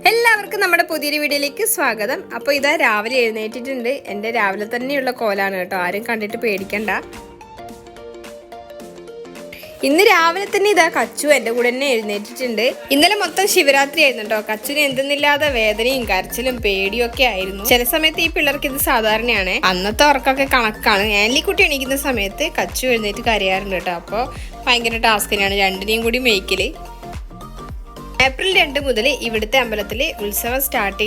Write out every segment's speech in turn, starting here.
എല്ലാവർക്കും നമ്മുടെ പുതിയൊരു വീഡിയോയിലേക്ക് സ്വാഗതം. അപ്പോൾ ഇതാ രാവിലെ എഴുന്നേറ്റിട്ടുണ്ട്. എൻ്റെ രാവിലെ തന്നെയുള്ള കോലാണ് കേട്ടോ, ആരും കണ്ടിട്ട് പേടിക്കണ്ട. ഇന്ന് രാവിലെ തന്നെ ഇതാ കച്ചു എൻ്റെ കൂടെ തന്നെ എഴുന്നേറ്റിട്ടുണ്ട്. ഇന്നലെ മൊത്തം ശിവരാത്രി ആയിരുന്നു കേട്ടോ. കച്ചുവിന് എന്തെന്നില്ലാതെ വേദനയും കരച്ചിലും പേടിയും ഒക്കെ ആയിരുന്നു. ചില സമയത്ത് ഈ പിള്ളേർക്ക് ഇത് സാധാരണയാണ്. അന്നത്തെ ഉറക്കമൊക്കെ കണക്കാണ്. ആൻലിക്കുട്ടി എണീക്കുന്ന സമയത്ത് കച്ചു എഴുന്നേറ്റ് കരയാറുണ്ട് കേട്ടോ. അപ്പോൾ ഭയങ്കര ടാസ്ക് തന്നെയാണ് രണ്ടിനെയും കൂടി മേയ്ക്കല്. ഏപ്രിൽ 2 മുതൽ ഇവിടുത്തെ അമ്പലത്തിൽ ഉത്സവം സ്റ്റാർട്ട്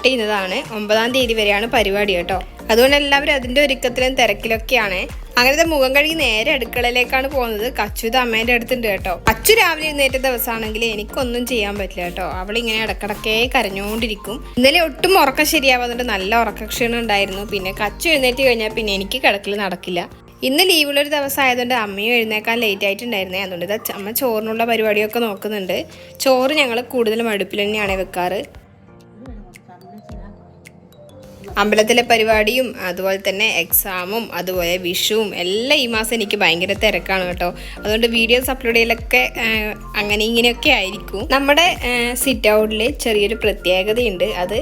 ചെയ്യുന്നതാണ്. 9-ാം തീയതി വരെയാണ് പരിപാടി കേട്ടോ. അതുകൊണ്ട് എല്ലാവരും അതിൻ്റെ ഒരുക്കത്തിലും തിരക്കിലൊക്കെയാണ്. അങ്ങനത്തെ മുഖം കഴുകി നേരെ അടുക്കളയിലേക്കാണ് പോകുന്നത്. കച്ചു അമ്മേൻ്റെ അടുത്തുണ്ട് കേട്ടോ. അച്ചു രാവിലെ എഴുന്നേറ്റ ദിവസമാണെങ്കിൽ എനിക്കൊന്നും ചെയ്യാൻ പറ്റില്ല കേട്ടോ. അവളിങ്ങനെ ഇടക്കിടക്കേ കരഞ്ഞുകൊണ്ടിരിക്കും. ഇന്നലെ ഒട്ടും ഉറക്കം ശരിയാവാതുകൊണ്ട് നല്ല ഉറക്കക്ഷീണം ഉണ്ടായിരുന്നു. പിന്നെ കച്ചു എഴുന്നേറ്റ് കഴിഞ്ഞാൽ പിന്നെ എനിക്ക് കിടക്കൽ നടക്കില്ല. ഇന്ന് ലീവുള്ളൊരു ദിവസം ആയതുകൊണ്ട് അമ്മയും എഴുന്നേക്കാൻ ലേറ്റ് ആയിട്ടുണ്ടായിരുന്നേ. അതുകൊണ്ട് ഇത് അമ്മ ചോറിനുള്ള പരിപാടിയൊക്കെ നോക്കുന്നുണ്ട്. ചോറ് ഞങ്ങൾ കൂടുതലും അടുപ്പിൽ തന്നെയാണ് വെക്കാറ്. അമ്പലത്തിലെ പരിപാടിയും അതുപോലെ തന്നെ എക്സാമും അതുപോലെ വിഷുവും എല്ലാം ഈ മാസം എനിക്ക് ഭയങ്കര തിരക്കാണ് കേട്ടോ. അതുകൊണ്ട് വീഡിയോസ് അപ്ലോഡ് ചെയ്യലൊക്കെ അങ്ങനെ ഇങ്ങനെയൊക്കെ ആയിരിക്കും. നമ്മുടെ സിറ്റ് ഔട്ടിൽ ചെറിയൊരു പ്രത്യേകതയുണ്ട്. അത്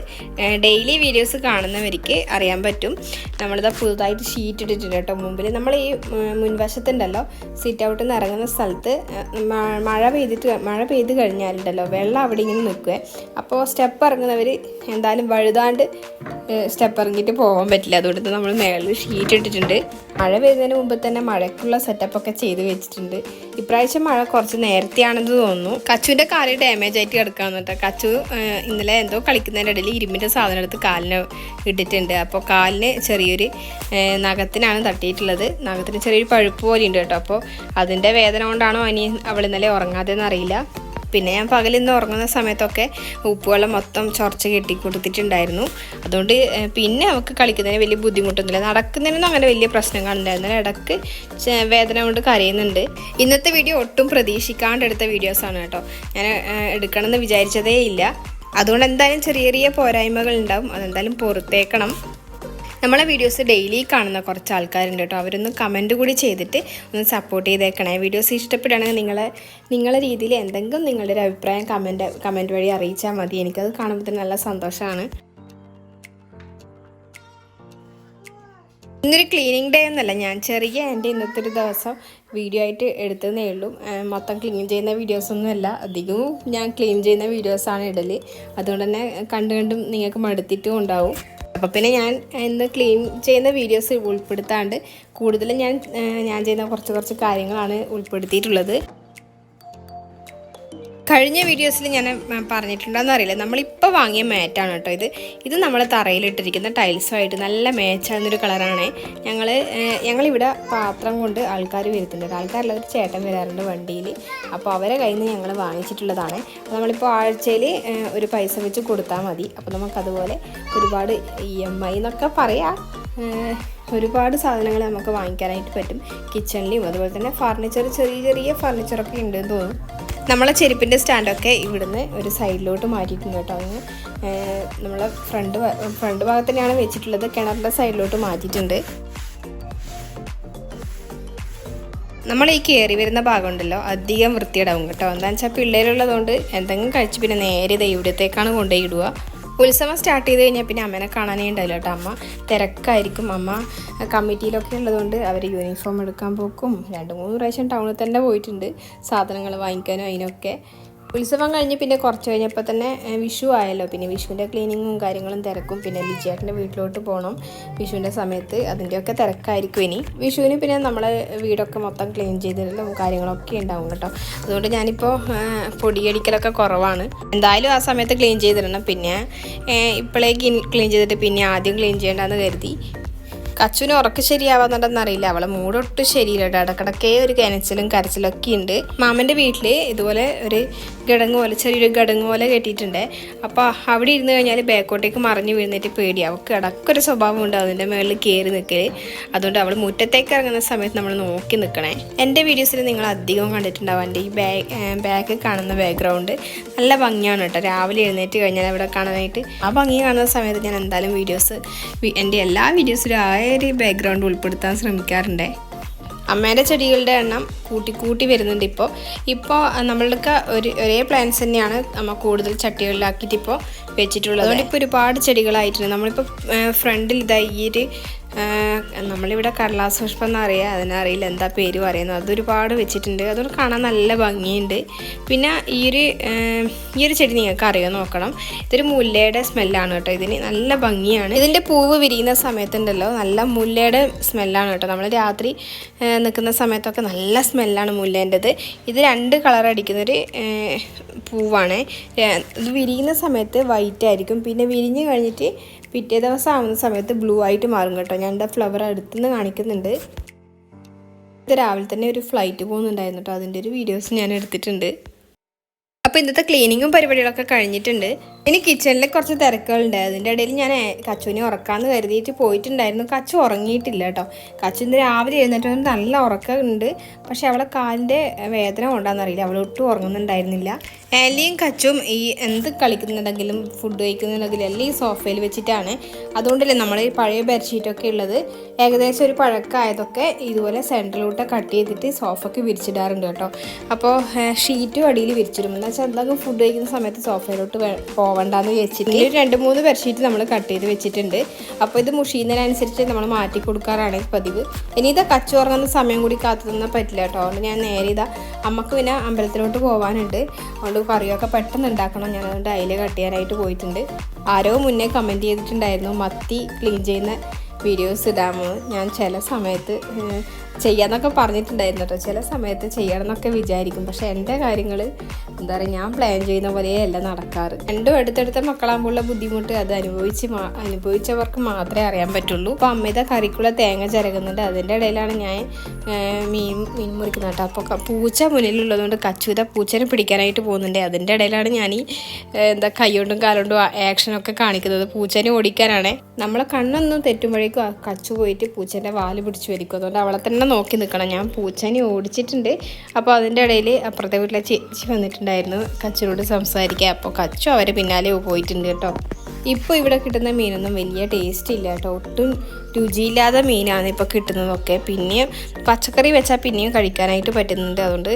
ഡെയിലി വീഡിയോസ് കാണുന്നവർക്ക് അറിയാൻ പറ്റും. നമ്മളിതാ പുതുതായിട്ട് ഷീറ്റ് ഇട്ടിട്ടുണ്ട് കേട്ടോ മുമ്പിൽ. നമ്മൾ ഈ മുൻവശത്തുണ്ടല്ലോ സിറ്റ് ഔട്ടിൽ നിന്ന് ഇറങ്ങുന്ന സ്ഥലത്ത് മഴ പെയ്ത് കഴിഞ്ഞാലുണ്ടല്ലോ വെള്ളം അവിടെ ഇങ്ങനെ നിൽക്കുക. അപ്പോൾ സ്റ്റെപ്പ് ഇറങ്ങുന്നവർ എന്തായാലും വഴുതാണ്ട് സ്റ്റെപ്പ് ഇറങ്ങിയിട്ട് പോകാൻ പറ്റില്ല. അതുകൊണ്ട് നമ്മൾ മേളിൽ ഷീറ്റ് ഇട്ടിട്ടുണ്ട്. മഴ പെയ്യുന്നതിന് മുമ്പ് തന്നെ മഴയ്ക്കുള്ള സെറ്റപ്പൊക്കെ ചെയ്ത് വെച്ചിട്ടുണ്ട്. ഇപ്രാവശ്യം മഴ കുറച്ച് നേരത്തെയാണെന്ന് തോന്നുന്നു. കച്ചുവിൻ്റെ കാല് ഡാമേജ് ആയിട്ട് കിടക്കാന്ന് കേട്ടോ. കച്ചു ഇന്നലെ എന്തോ കളിക്കുന്നതിൻ്റെ ഇടയിൽ ഇരുമ്പിൻ്റെ സാധനം എടുത്ത് കാലിന് ഇട്ടിട്ടുണ്ട്. അപ്പോൾ കാലിന് ചെറിയൊരു നഖത്തിനാണ് തട്ടിയിട്ടുള്ളത്. നഖത്തിന് ചെറിയൊരു പഴുപ്പ് പോലെ ഉണ്ട് കേട്ടോ. അപ്പോൾ അതിൻ്റെ വേദന കൊണ്ടാണോ അവൾ ഇന്നലെ ഉറങ്ങാതെന്ന് അറിയില്ല. പിന്നെ ഞാൻ പകലിന്ന് ഉറങ്ങുന്ന സമയത്തൊക്കെ ഉപ്പുവെള്ളം മൊത്തം ചൊറച്ച് കെട്ടി കൊടുത്തിട്ടുണ്ടായിരുന്നു. അതുകൊണ്ട് പിന്നെ അവൾക്ക് കളിക്കുന്നതിന് വലിയ ബുദ്ധിമുട്ടൊന്നുമില്ല. നടക്കുന്നതിനൊന്നും അങ്ങനെ വലിയ പ്രശ്നം കാണുന്നുണ്ടായിരുന്നു. ഇടയ്ക്ക് വേദന കൊണ്ട് കരയുന്നുണ്ട്. ഇന്നത്തെ വീഡിയോ ഒട്ടും പ്രതീക്ഷിക്കാണ്ട് എടുത്ത വീഡിയോസാണ് കേട്ടോ. ഞാൻ എടുക്കണമെന്ന് വിചാരിച്ചതേ ഇല്ല. അതുകൊണ്ട് എന്തായാലും ചെറിയ ചെറിയ പോരായ്മകൾ ഉണ്ടാവും. അതെന്തായാലും പുറത്തേക്കണം. നമ്മളെ വീഡിയോസ് ഡെയിലി കാണുന്ന കുറച്ച് ആൾക്കാരുണ്ട് കേട്ടോ. അവരൊന്ന് കമൻറ്റ് കൂടി ചെയ്തിട്ട് ഒന്ന് സപ്പോർട്ട് ചെയ്തേക്കണേ. വീഡിയോസ് ഇഷ്ടപ്പെടുകയാണെങ്കിൽ നിങ്ങളെ രീതിയിൽ എന്തെങ്കിലും നിങ്ങളുടെ ഒരു അഭിപ്രായം കമൻറ്റ് വഴി അറിയിച്ചാൽ മതി. എനിക്കത് കാണുമ്പോൾ തന്നെ നല്ല സന്തോഷമാണ്. ഇന്നൊരു ക്ലീനിങ് ഡേ എന്നല്ല, ഞാൻ ചെറിയ എൻ്റെ ഇന്നത്തെ ഒരു ദിവസം വീഡിയോ ആയിട്ട് എടുത്തതേ ഉള്ളൂ. മൊത്തം ക്ലീൻ ചെയ്യുന്ന വീഡിയോസൊന്നുമല്ല. അധികവും ഞാൻ ക്ലീൻ ചെയ്യുന്ന വീഡിയോസാണ് ഇടൽ. അതുകൊണ്ട് തന്നെ കണ്ടും നിങ്ങൾക്ക് മടുത്തിട്ടും ഉണ്ടാവും. അപ്പോൾ പിന്നെ ഞാൻ ഇന്ന് ക്ലീൻ ചെയ്യുന്ന വീഡിയോസ് ഉൾപ്പെടുത്താണ്ട് കൂടുതലും ഞാൻ ചെയ്യുന്ന കുറച്ച് കാര്യങ്ങളാണ് ഉൾപ്പെടുത്തിയിട്ടുള്ളത്. കഴിഞ്ഞ വീഡിയോസിൽ ഞാൻ പറഞ്ഞിട്ടുണ്ടോയെന്ന് അറിയില്ല, നമ്മളിപ്പോൾ വാങ്ങിയ മാറ്റാണ് കേട്ടോ ഇത് നമ്മൾ തറയിലിട്ടിരിക്കുന്ന ടൈൽസുമായിട്ട് നല്ല മാച്ചാകുന്നൊരു കളറാണ്. ഞങ്ങളിവിടെ പാത്രം കൊണ്ട് ആൾക്കാർ വരുത്തുന്നുണ്ട്. ആൾക്കാരുള്ള ഒരു ചേട്ടൻ വരാറുണ്ട് വണ്ടിയിൽ. അപ്പോൾ അവരെ കയ്യിൽ നിന്ന് ഞങ്ങൾ വാങ്ങിച്ചിട്ടുള്ളതാണ്. നമ്മളിപ്പോൾ ആഴ്ചയിൽ ഒരു പൈസ വെച്ച് കൊടുത്താൽ മതി. അപ്പോൾ നമുക്കതുപോലെ ഒരുപാട് EMI എന്നൊക്കെ പറയാം, ഒരുപാട് സാധനങ്ങൾ നമുക്ക് വാങ്ങിക്കാനായിട്ട് പറ്റും. കിച്ചണിലും അതുപോലെ തന്നെ ചെറിയ ഫർണിച്ചറൊക്കെ ഉണ്ടെന്ന് തോന്നും. നമ്മളെ ചെരുപ്പിൻ്റെ സ്റ്റാൻഡൊക്കെ ഇവിടുന്ന് ഒരു സൈഡിലോട്ട് മാറ്റിയിട്ടുണ്ട് കേട്ടോ. അതിന് നമ്മളെ ഫ്രണ്ട് ഭാഗത്ത് തന്നെയാണ് വെച്ചിട്ടുള്ളത്. കിണറിൻ്റെ സൈഡിലോട്ട് മാറ്റിയിട്ടുണ്ട്. നമ്മൾ ഈ കയറി വരുന്ന ഭാഗം ഉണ്ടല്ലോ അധികം വൃത്തിയിടാവും കേട്ടോ. എന്താണെന്ന് വെച്ചാൽ പിള്ളേരുള്ളതുകൊണ്ട് എന്തെങ്കിലും കഴിച്ച് പിന്നെ നേരെ ഇവിടത്തേക്കാണ് കൊണ്ടുപോയി ഇടുക. ഉത്സവം സ്റ്റാർട്ട് ചെയ്ത് കഴിഞ്ഞാൽ പിന്നെ അമ്മേനെ കാണാനേ ഉണ്ടാവില്ല കേട്ടോ. അമ്മ തിരക്കായിരിക്കും. അമ്മ കമ്മിറ്റിയിലൊക്കെ ഉള്ളതുകൊണ്ട് അവർ യൂണിഫോം എടുക്കാൻ പോക്കും 2-3 പ്രാവശ്യം ടൗണിൽ തന്നെ പോയിട്ടുണ്ട് സാധനങ്ങൾ വാങ്ങിക്കാനും അതിനൊക്കെ. ഉത്സവം കഴിഞ്ഞ് പിന്നെ കുറച്ച് കഴിഞ്ഞപ്പോൾ തന്നെ വിഷു ആയല്ലോ. പിന്നെ വിഷുവിൻ്റെ ക്ലീനിങ്ങും കാര്യങ്ങളും തിരക്കും. പിന്നെ ലിജിയേട്ടൻ്റെ വീട്ടിലോട്ട് പോകണം വിഷുവിൻ്റെ സമയത്ത്. അതിൻ്റെയൊക്കെ തിരക്കായിരിക്കും ഇനി. വിഷുവിന് പിന്നെ നമ്മളെ വീടൊക്കെ മൊത്തം ക്ലീൻ ചെയ്തിട്ടുള്ള കാര്യങ്ങളൊക്കെ ഉണ്ടാവും കേട്ടോ. അതുകൊണ്ട് ഞാനിപ്പോൾ പൊടിയടിക്കലൊക്കെ കുറവാണ്. എന്തായാലും ആ സമയത്ത് ക്ലീൻ ചെയ്തിടണം. പിന്നെ ഇപ്പോഴേക്ക് ക്ലീൻ ചെയ്തിട്ട് പിന്നെ ആദ്യം ക്ലീൻ ചെയ്യേണ്ടതെന്ന് കരുതി. കച്ചുവിന് ഉറക്കം ശരിയാവാന്നുണ്ടെന്നറിയില്ല. അവളെ മൂടൊട്ടും ശരിയില്ല. ഇടക്കിടക്കേ ഒരു കനച്ചിലും കരച്ചിലൊക്കെ ഉണ്ട്. മാമൻ്റെ വീട്ടിൽ ഇതുപോലെ ഒരു ചെറിയൊരു ഗടങ്ങ് പോലെ കെട്ടിയിട്ടുണ്ട്. അപ്പോൾ അവിടെ ഇരുന്ന് കഴിഞ്ഞാൽ ബാക്കോട്ടേക്ക് മറിഞ്ഞ് വീഴുന്നിട്ട് പേടിയാവും. അവൾക്ക് ഇടക്കൊരു സ്വഭാവം ഉണ്ട് അതിൻ്റെ മുകളിൽ കയറി നിൽക്കൽ. അതുകൊണ്ട് അവൾ മുറ്റത്തേക്ക് ഇറങ്ങുന്ന സമയത്ത് നമ്മൾ നോക്കി നിൽക്കണേ. എൻ്റെ വീഡിയോസിൽ നിങ്ങൾ അധികം കണ്ടിട്ടുണ്ടാവും എൻ്റെ ഈ ബാക്ക് കാണുന്ന ബാക്ക്ഗ്രൗണ്ട് നല്ല ഭംഗിയാണ് കേട്ടോ. രാവിലെ എഴുന്നേറ്റ് കഴിഞ്ഞാൽ അവിടെ കാണാനായിട്ട് ആ ഭംഗി കാണുന്ന സമയത്ത് ഞാൻ എന്തായാലും എൻ്റെ എല്ലാ വീഡിയോസിലും ഒരു ബാക്ക്ഗ്രൗണ്ട് ഉൾപ്പെടുത്താൻ ശ്രമിക്കാറുണ്ട്. അമ്മേൻ്റെ ചെടികളുടെ എണ്ണം കൂട്ടി വരുന്നുണ്ട്. ഇപ്പോൾ നമ്മൾക്ക് ഒരേ പ്ലാന്റ്സ് തന്നെയാണ് അമ്മ കൂടുതൽ ചട്ടികളിലാക്കിയിട്ട് ഇപ്പോൾ വെച്ചിട്ടുള്ളത്. അതുകൊണ്ട് ഇപ്പോൾ ഒരുപാട് ചെടികളായിട്ടുണ്ട്. നമ്മളിപ്പോൾ ഫ്രണ്ടിൽ ഇതായി ഈ ഒരു നമ്മളിവിടെ കടലാസ് പുഷ്പം എന്നറിയാം, അതിനറിയില്ല എന്താ പേര് പറയുന്നത്, അതൊരുപാട് വെച്ചിട്ടുണ്ട്. അതൊരു കാണാൻ നല്ല ഭംഗിയുണ്ട്. പിന്നെ ഈ ഒരു ചെടി നിങ്ങൾക്ക് അറിയാൻ നോക്കണം. ഇതൊരു മുല്ലയുടെ സ്മെല്ലാണ് കേട്ടോ. ഇതിന് നല്ല ഭംഗിയാണ്. ഇതിൻ്റെ പൂവ് വിരിയുന്ന സമയത്തുണ്ടല്ലോ നല്ല മുല്ലയുടെ സ്മെല്ലാണ് കേട്ടോ. നമ്മൾ രാത്രി നിൽക്കുന്ന സമയത്തൊക്കെ നല്ല സ്മെല്ലാണ് മുല്ലേൻ്റെത്. ഇത് 2 കളർ അടിക്കുന്നൊരു പൂവാണ്. ഇത് വിരിയുന്ന സമയത്ത് വൈറ്റ് ആയിരിക്കും, പിന്നെ വിരിഞ്ഞ് കഴിഞ്ഞിട്ട് പിറ്റേ ദിവസം ആവുന്ന സമയത്ത് ബ്ലൂ ആയിട്ട് മാറും കേട്ടോ. ഞാൻ എന്താ ഫ്ലവർ അടുത്തുനിന്ന് കാണിക്കുന്നുണ്ട്. ഇത് രാവിലെ തന്നെ ഒരു ഫ്ലൈറ്റ് പോകുന്നുണ്ടായിരുന്നു കേട്ടോ, അതിൻ്റെ ഒരു വീഡിയോസ് ഞാൻ എടുത്തിട്ടുണ്ട്. അപ്പോൾ ഇന്നത്തെ ക്ലീനിങ്ങും പരിപാടികളൊക്കെ കഴിഞ്ഞിട്ടുണ്ട്. ഇനി കിച്ചണിൽ കുറച്ച് തിരക്കുകളുണ്ട്. അതിൻ്റെ ഇടയിൽ ഞാൻ കച്ചുവിനെ ഉറക്കാമെന്ന് കരുതിയിട്ട് പോയിട്ടുണ്ടായിരുന്നു. കച്ചു ഉറങ്ങിയിട്ടില്ല കേട്ടോ. കച്ചു ഇന്ന് രാവിലെ എഴുന്നേറ്റ് നല്ല ഉറക്കമുണ്ട്, പക്ഷെ അവളെ കാലിൻ്റെ വേദന കൊണ്ടാണെന്നറിയില്ല, അവൾ ഒട്ടും ഉറങ്ങുന്നുണ്ടായിരുന്നില്ല. ആലിയും കച്ചും ഈ എന്ത് കളിക്കുന്നുണ്ടെങ്കിലും ഫുഡ് കഴിക്കുന്നുണ്ടെങ്കിലും എല്ലാം ഈ സോഫയിൽ വെച്ചിട്ടാണ്. അതുകൊണ്ടല്ലേ നമ്മൾ ഈ പഴയ ബെഡ്ഷീറ്റൊക്കെ ഉള്ളത് ഏകദേശം ഒരു പഴക്കമായതൊക്കെ ഇതുപോലെ സെൻറ്ററിലോട്ട് കട്ട് ചെയ്തിട്ട് സോഫയ്ക്ക് വിരിച്ചിടാറുണ്ട് കേട്ടോ. അപ്പോൾ ഷീറ്റും അടിയിൽ വിരിച്ചിടും. എന്ന് വെച്ചാൽ എന്തെങ്കിലും ഫുഡ് കഴിക്കുന്ന സമയത്ത് സോഫയിലോട്ട് പോവണ്ടെന്ന് വെച്ചിട്ട് 2-3 ബെഡ്ഷീറ്റ് നമ്മൾ കട്ട് ചെയ്ത് വെച്ചിട്ടുണ്ട്. അപ്പോൾ ഇത് മുഷീന്നതിനനുസരിച്ച് നമ്മൾ മാറ്റി കൊടുക്കാറാണ് പതിവ്. ഇനി ഇതാ കച്ചു ഉറങ്ങുന്ന സമയം കൂടി കാത്തു നിന്നാൽ പറ്റില്ല കേട്ടോ. അതുകൊണ്ട് ഞാൻ നേരെ ഇതാ അമ്മക്ക് പിന്നെ അമ്പലത്തിലോട്ട് പോകാനുണ്ട്, അതുകൊണ്ട് കറിയൊക്കെ പെട്ടെന്ന് ഉണ്ടാക്കണം. ഞാൻ അതുകൊണ്ട് അയില കട്ട് ചെയ്യാനായിട്ട് പോയിട്ടുണ്ട്. ആരോ മുന്നേ കമൻറ്റ് ചെയ്തിട്ടുണ്ടായിരുന്നു മത്തി ക്ലീൻ ചെയ്യുന്ന വീഡിയോസ് ഇടാമോ. ഞാൻ ചില സമയത്ത് ചെയ്യാമെന്നൊക്കെ പറഞ്ഞിട്ടുണ്ടായിരുന്നു കേട്ടോ. ചില സമയത്ത് ചെയ്യണം എന്നൊക്കെ വിചാരിക്കും, പക്ഷേ എൻ്റെ കാര്യങ്ങൾ എന്താ പറയുക, ഞാൻ പ്ലാൻ ചെയ്യുന്ന പോലെയല്ല നടക്കാറ്. 2 അടുത്തടുത്ത മക്കളാകുമ്പോഴുള്ള ബുദ്ധിമുട്ട് അത് അനുഭവിച്ചവർക്ക് മാത്രമേ അറിയാൻ പറ്റുള്ളൂ. അപ്പോൾ അമ്മയുടെ കറിക്കുള്ള തേങ്ങ ചിരകുന്നുണ്ട്. അതിൻ്റെ ഇടയിലാണ് ഞാൻ മീൻ മുറിക്കുന്നത് കേട്ടോ. അപ്പോൾ പൂച്ച മുന്നിലുള്ളതുകൊണ്ട് കച്ചൂത പൂച്ചനെ പിടിക്കാനായിട്ട് പോകുന്നുണ്ട്. അതിൻ്റെ ഇടയിലാണ് ഞാൻ ഈ കൈകൊണ്ടും കാലുകൊണ്ടും ആക്ഷനൊക്കെ കാണിക്കുന്നത്. പൂച്ചനെ ഓടിക്കാനാണ്. നമ്മളെ കണ്ണൊന്നും തെറ്റുമ്പോഴേക്കും കച്ചു പോയിട്ട് പൂച്ചേൻ്റെ വാല് പിടിച്ച് വലിക്കും. അതുകൊണ്ട് അവളെ തന്നെ നോക്കി നിൽക്കണം. ഞാൻ പൂച്ചനെ ഓടിച്ചിട്ടുണ്ട്. അപ്പോൾ അതിൻ്റെ ഇടയിൽ അപ്പുറത്തെ വീട്ടിലെ ചേച്ചി വന്നിട്ടുണ്ടായിരുന്നു കച്ചുനോട് സംസാരിക്കുക. അപ്പോൾ കച്ചു അവരെ പിന്നാലെ പോയിട്ടുണ്ട് കേട്ടോ. ഇപ്പോൾ ഇവിടെ കിട്ടുന്ന മീനൊന്നും വലിയ ടേസ്റ്റ് ഇല്ല കേട്ടോ. ഒട്ടും രുചിയില്ലാത്ത മീനാണ് ഇപ്പോൾ കിട്ടുന്നതൊക്കെ. പിന്നെയും പച്ചക്കറി വെച്ചാൽ പിന്നെയും കഴിക്കാനായിട്ട് പറ്റുന്നുണ്ട്. അതുകൊണ്ട്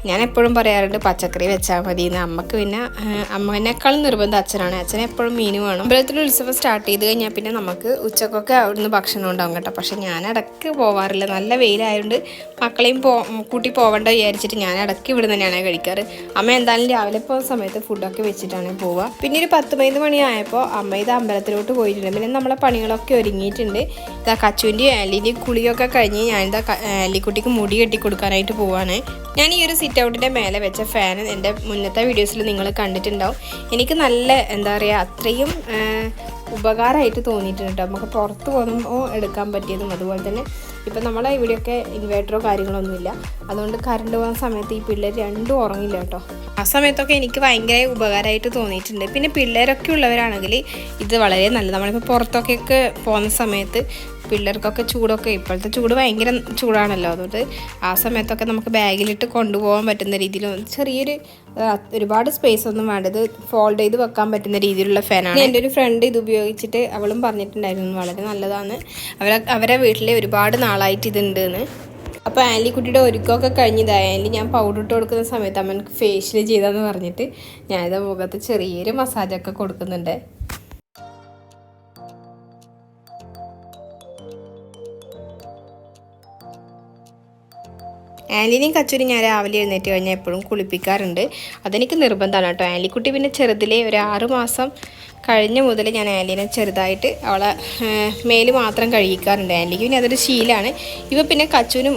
ഞാൻ എപ്പോഴും പറയാറുണ്ട് പച്ചക്കറി വെച്ചാൽ മതി എന്ന്. അമ്മക്ക് പിന്നെ അമ്മേനേക്കാളും നിർബന്ധം അച്ഛനാണ്. അച്ഛനെ എപ്പോഴും മീൻ വേണം. അമ്പലത്തിൽ ഉത്സവം സ്റ്റാർട്ട് ചെയ്ത് കഴിഞ്ഞാൽ പിന്നെ നമുക്ക് ഉച്ചക്കൊക്കെ അവിടുന്ന് ഭക്ഷണം ഉണ്ടാവും കേട്ടോ. പക്ഷെ ഞാൻ ഇടയ്ക്ക് പോവാറില്ല. നല്ല വെയിലായതുകൊണ്ട് മക്കളെയും കൂട്ടി പോകേണ്ട വിചാരിച്ചിട്ട് ഞാൻ ഇടയ്ക്ക് ഇവിടെ തന്നെയാണ് കഴിക്കാറ്. അമ്മ എന്തായാലും രാവിലെ പോകുന്ന സമയത്ത് ഫുഡൊക്കെ വെച്ചിട്ടാണ് പോവുക. പിന്നെ ഒരു 10-11 മണിയായപ്പോൾ അമ്മ ഇത് അമ്പലത്തിലോട്ട് പോയിട്ടുണ്ട്. പിന്നെ നമ്മളെ പണികളൊക്കെ ഒരുങ്ങിയിട്ടുണ്ട്. ഇതാ കച്ചുവിൻ്റെയും ആലിൻ്റെയും കുളിയൊക്കെ കഴിഞ്ഞ് ഞാനിതാ ആലിക്കുട്ടിക്ക് മുടി കെട്ടി കൊടുക്കാനായിട്ട് പോവാണ്. ഞാൻ ഈ ഒരു സിറ്റ് ഔട്ടിൻ്റെ മേലെ വെച്ച ഫാൻ എൻ്റെ മുന്നത്തെ വീഡിയോസിൽ നിങ്ങൾ കണ്ടിട്ടുണ്ടാവും. എനിക്ക് നല്ല എന്താ പറയുക അത്രയും ഉപകാരമായിട്ട് തോന്നിയിട്ടുണ്ട് കേട്ടോ. നമുക്ക് പുറത്ത് പോകുമ്പോൾ എടുക്കാൻ പറ്റിയതും. അതുപോലെ തന്നെ ഇപ്പം നമ്മളെ ഇവിടെയൊക്കെ ഇൻവേർട്ടറോ കാര്യങ്ങളൊന്നുമില്ല. അതുകൊണ്ട് കറണ്ട് പോകുന്ന സമയത്ത് ഈ പിള്ളേർ രണ്ടും ഉറങ്ങില്ല കേട്ടോ. ആ സമയത്തൊക്കെ എനിക്ക് ഭയങ്കര ഉപകാരമായിട്ട് തോന്നിയിട്ടുണ്ട്. പിന്നെ പിള്ളേരൊക്കെ ഉള്ളവരാണെങ്കിൽ ഇത് വളരെ നല്ലത്. നമ്മളിപ്പോൾ പുറത്തൊക്കെ പോകുന്ന സമയത്ത് പിള്ളേർക്കൊക്കെ ചൂടൊക്കെ ഇപ്പോഴത്തെ ചൂട് ഭയങ്കര ചൂടാണല്ലോ. അതുകൊണ്ട് ആ സമയത്തൊക്കെ നമുക്ക് ബാഗിലിട്ട് കൊണ്ടുപോകാൻ പറ്റുന്ന രീതിയിൽ ചെറിയൊരു ഒരുപാട് സ്പേസ് ഒന്നും വേണ്ടത് ഫോൾഡ് ചെയ്ത് വെക്കാൻ പറ്റുന്ന രീതിയിലുള്ള ഫാനാണ്. എൻ്റെ ഒരു ഫ്രണ്ട് ഇത് ഉപയോഗിച്ചിട്ട് അവളും പറഞ്ഞിട്ടുണ്ടായിരുന്നു വളരെ നല്ലതാണ്. അവരെ വീട്ടിൽ ഒരുപാട് നാളായിട്ട് ഇതുണ്ട് എന്ന്. അപ്പോൾ ആലിക്കുട്ടിയുടെ ഒരുക്കമൊക്കെ കഴിഞ്ഞതായി. ആലി ഞാൻ പൗഡർ ഇട്ട് കൊടുക്കുന്ന സമയത്ത് അമ്മക്ക് ഫേഷ്യൽ ചെയ്താന്ന് പറഞ്ഞിട്ട് ഞാനിത് മുഖത്ത് ചെറിയൊരു മസാജൊക്കെ കൊടുക്കുന്നുണ്ട്. ആലിനെയും കച്ചൂരി ഞാൻ രാവിലെ എഴുന്നേറ്റ് കഴിഞ്ഞാൽ എപ്പോഴും കുളിപ്പിക്കാറുണ്ട്. അതെനിക്ക് നിർബന്ധമാണ് കേട്ടോ. ആലിക്കുട്ടി പിന്നെ ചെറുതിലെ ഒരു 6 മാസം കഴിഞ്ഞ മുതൽ ഞാൻ ആലിനെ ചെറുതായിട്ട് അവളെ മേല് മാത്രം കഴുകിക്കാറുണ്ട്. ആലിക്ക് പിന്നെ അതൊരു ശീലമാണ്. ഇപ്പോൾ പിന്നെ കച്ചുവിനും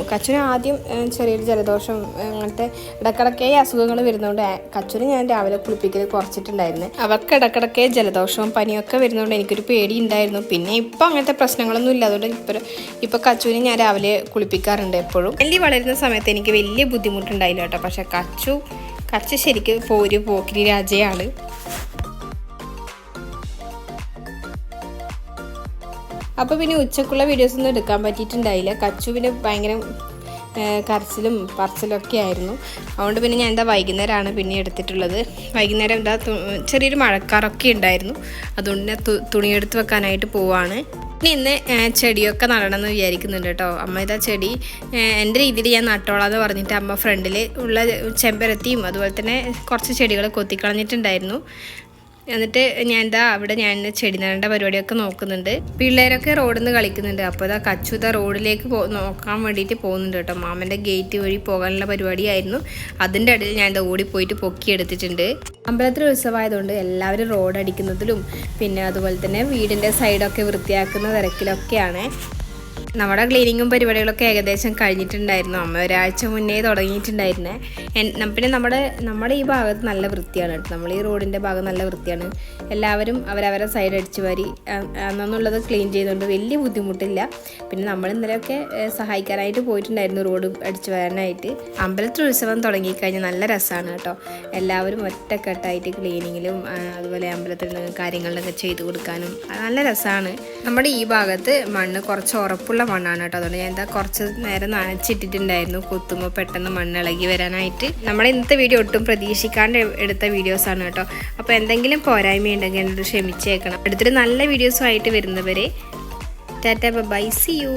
ആദ്യം ചെറിയൊരു ജലദോഷം അങ്ങനത്തെ ഇടക്കിടക്കേ അസുഖങ്ങൾ വരുന്നതുകൊണ്ട് കച്ചുവിന് ഞാൻ രാവിലെ കുളിപ്പിക്കൽ കുറച്ചിട്ടുണ്ടായിരുന്നു. അവർക്ക് ഇടക്കിടക്കേ ജലദോഷവും പനിയൊക്കെ വരുന്നതുകൊണ്ട് എനിക്കൊരു പേടി ഉണ്ടായിരുന്നു. പിന്നെ ഇപ്പോൾ അങ്ങനത്തെ പ്രശ്നങ്ങളൊന്നും ഇല്ല. അതുകൊണ്ട് ഇപ്പോൾ കച്ചുവിനെ ഞാൻ രാവിലെ കുളിപ്പിക്കാറുണ്ട് എപ്പോഴും. ആലി വളരുന്ന സമയത്ത് എനിക്ക് വലിയ ബുദ്ധിമുട്ടുണ്ടായില്ല കേട്ടോ. പക്ഷേ കച്ചു ശരിക്കും ഒരു പോക്കിരി രാജയാണ്. അപ്പോൾ പിന്നെ ഉച്ചക്കുള്ള വീഡിയോസൊന്നും എടുക്കാൻ പറ്റിയിട്ടുണ്ടായില്ല. കച്ചു പിന്നെ ഭയങ്കര കരച്ചിലും പറച്ചിലൊക്കെ ആയിരുന്നു. അതുകൊണ്ട് പിന്നെ ഞാൻ വൈകുന്നേരമാണ് പിന്നെ എടുത്തിട്ടുള്ളത്. വൈകുന്നേരം ചെറിയൊരു മഴക്കാറൊക്കെ ഉണ്ടായിരുന്നു. അതുകൊണ്ട് ഞാൻ തുണിയെടുത്ത് വെക്കാനായിട്ട് പോവാണ്. ഇന്ന് ചെടിയൊക്കെ നടണമെന്ന് വിചാരിക്കുന്നുണ്ട് കേട്ടോ. അമ്മ ഇതാ ചെടി എൻ്റെ രീതിയിൽ ഞാൻ നട്ടോളാന്ന് പറഞ്ഞിട്ട് അമ്മ ഫ്രണ്ടിൽ ഉള്ള ചെമ്പരത്തിയും അതുപോലെ തന്നെ കുറച്ച് ചെടികൾ കൊത്തിക്കളഞ്ഞിട്ടുണ്ടായിരുന്നു. എന്നിട്ട് ഞാൻ ചെടി നടേണ്ട പരിപാടിയൊക്കെ നോക്കുന്നുണ്ട്. പിള്ളേരൊക്കെ റോഡിൽ നിന്ന് കളിക്കുന്നുണ്ട്. അപ്പോൾ ഇതാ കച്ചു ഇതാ റോഡിലേക്ക് നോക്കാൻ വേണ്ടിയിട്ട് പോകുന്നുണ്ട് കേട്ടോ. മാമൻ്റെ ഗേറ്റ് വഴി പോകാനുള്ള പരിപാടിയായിരുന്നു. അതിൻ്റെ ഇടയിൽ ഞാൻ ഓടിപ്പോയിട്ട് പൊക്കിയെടുത്തിട്ടുണ്ട്. അമ്പലത്തിൽ ഉത്സവമായതുകൊണ്ട് എല്ലാവരും റോഡ് അടിക്കുന്നതിലും പിന്നെ അതുപോലെ തന്നെ വീടിൻ്റെ സൈഡൊക്കെ വൃത്തിയാക്കുന്ന തിരക്കിലൊക്കെയാണ്. നമ്മുടെ ക്ലീനിങ്ങും പരിപാടികളൊക്കെ ഏകദേശം കഴിഞ്ഞിട്ടുണ്ടായിരുന്നു. അമ്മ ഒരാഴ്ച മുന്നേ തുടങ്ങിയിട്ടുണ്ടായിരുന്നേ. പിന്നെ നമ്മുടെ ഈ ഭാഗത്ത് നല്ല വൃത്തിയാണ് കേട്ടോ. നമ്മൾ ഈ റോഡിൻ്റെ ഭാഗം നല്ല വൃത്തിയാണ്. എല്ലാവരും അവരവരെ സൈഡ് അടിച്ചു വാരി അന്നുള്ളത് ക്ലീൻ ചെയ്തുകൊണ്ട് വലിയ ബുദ്ധിമുട്ടില്ല. പിന്നെ നമ്മൾ ഇന്നലെയൊക്കെ സഹായിക്കാനായിട്ട് പോയിട്ടുണ്ടായിരുന്നു റോഡ് അടിച്ചു വരാനായിട്ട്. അമ്പലത്തിൽ ഉത്സവം തുടങ്ങിക്കഴിഞ്ഞാൽ നല്ല രസമാണ് കേട്ടോ. എല്ലാവരും ഒറ്റക്കെട്ടായിട്ട് ക്ലീനിങ്ങിലും അതുപോലെ അമ്പലത്തിൽ കാര്യങ്ങളിലൊക്കെ ചെയ്തു കൊടുക്കാനും നല്ല രസമാണ്. നമ്മുടെ ഈ ഭാഗത്ത് മണ്ണ് കുറച്ച് ഉറപ്പുള്ള മണ്ണാണ് കേട്ടോ. അതുകൊണ്ട് ഞാൻ കുറച്ച് നേരം നനച്ചിട്ടിട്ടുണ്ടായിരുന്നു. കുത്തുമ്പോൾ പെട്ടെന്ന് മണ്ണ് ഇളകി വരാനായിട്ട്. നമ്മുടെ ഇന്നത്തെ വീഡിയോ ഒട്ടും പ്രതീക്ഷിക്കാണ്ട് എടുത്ത വീഡിയോസാണ് കേട്ടോ. അപ്പോൾ എന്തെങ്കിലും പോരായ്മയുണ്ടെങ്കിൽ എന്നോട് ക്ഷമിച്ചേക്കണം. അടുത്തൊരു നല്ല വീഡിയോസുമായിട്ട് വരുന്നവരെ ടാറ്റ ബൈ, സീ യു.